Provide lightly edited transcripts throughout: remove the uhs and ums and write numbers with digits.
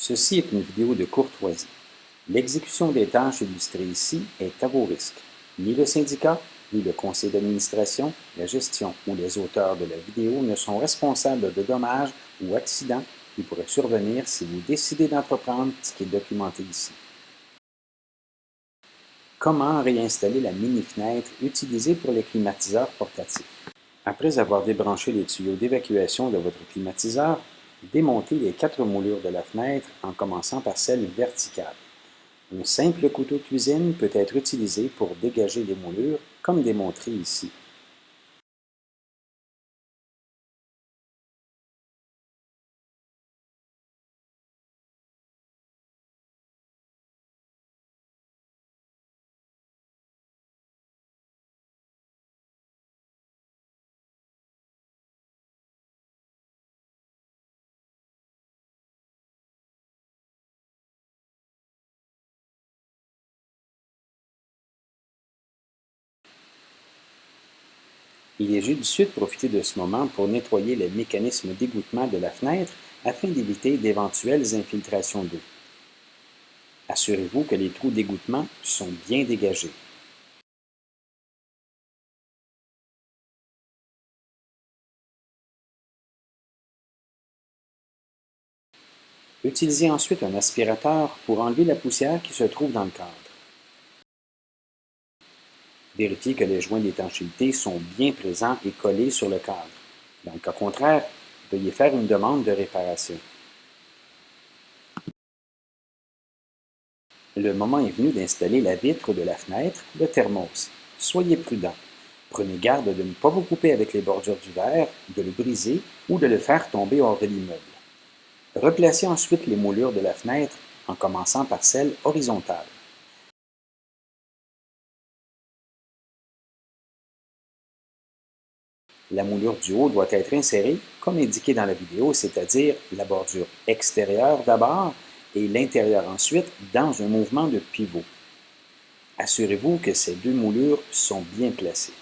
Ceci est une vidéo de courtoisie. L'exécution des tâches illustrées ici est à vos risques. Ni le syndicat, ni le conseil d'administration, la gestion ou les auteurs de la vidéo ne sont responsables de dommages ou accidents qui pourraient survenir si vous décidez d'entreprendre ce qui est documenté ici. Comment réinstaller la mini-fenêtre utilisée pour les climatiseurs portatifs? Après avoir débranché les tuyaux d'évacuation de votre climatiseur, démontez les 4 moulures de la fenêtre en commençant par celle verticale. Un simple couteau de cuisine peut être utilisé pour dégager les moulures, comme démontré ici. Il est judicieux de profiter de ce moment pour nettoyer le mécanisme d'égouttement de la fenêtre afin d'éviter d'éventuelles infiltrations d'eau. Assurez-vous que les trous d'égouttement sont bien dégagés. Utilisez ensuite un aspirateur pour enlever la poussière qui se trouve dans le cadre. Vérifiez que les joints d'étanchéité sont bien présents et collés sur le cadre. Dans le cas contraire, veuillez faire une demande de réparation. Le moment est venu d'installer la vitre de la fenêtre, le thermos. Soyez prudent. Prenez garde de ne pas vous couper avec les bordures du verre, de le briser ou de le faire tomber hors de l'immeuble. Replacez ensuite les moulures de la fenêtre en commençant par celle horizontale. La moulure du haut doit être insérée, comme indiqué dans la vidéo, c'est-à-dire la bordure extérieure d'abord et l'intérieur ensuite dans un mouvement de pivot. Assurez-vous que ces deux moulures sont bien placées.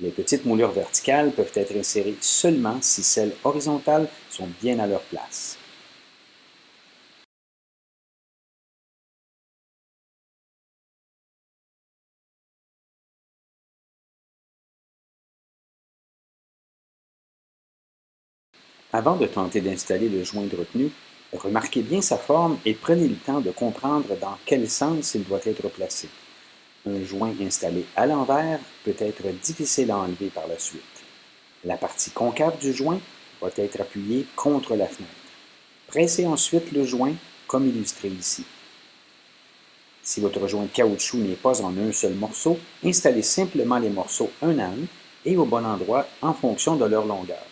Les petites moulures verticales peuvent être insérées seulement si celles horizontales sont bien à leur place. Avant de tenter d'installer le joint de retenue, remarquez bien sa forme et prenez le temps de comprendre dans quel sens il doit être placé. Un joint installé à l'envers peut être difficile à enlever par la suite. La partie concave du joint doit être appuyée contre la fenêtre. Pressez ensuite le joint comme illustré ici. Si votre joint de caoutchouc n'est pas en un seul morceau, installez simplement les morceaux un à un et au bon endroit en fonction de leur longueur.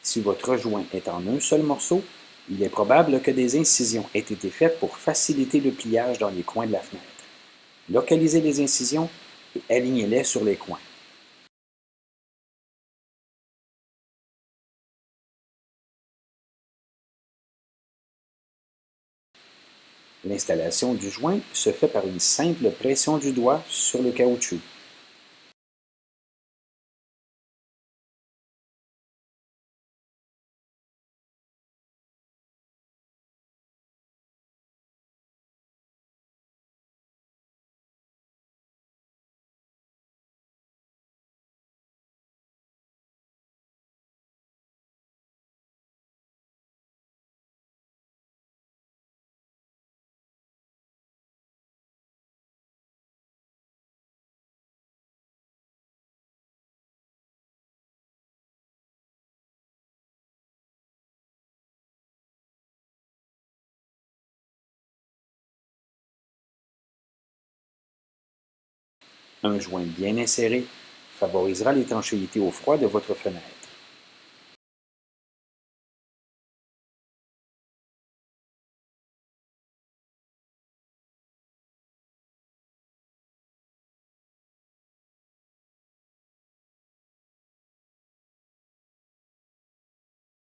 Si votre joint est en un seul morceau, il est probable que des incisions aient été faites pour faciliter le pliage dans les coins de la fenêtre. Localisez les incisions et alignez-les sur les coins. L'installation du joint se fait par une simple pression du doigt sur le caoutchouc. Un joint bien inséré favorisera l'étanchéité au froid de votre fenêtre.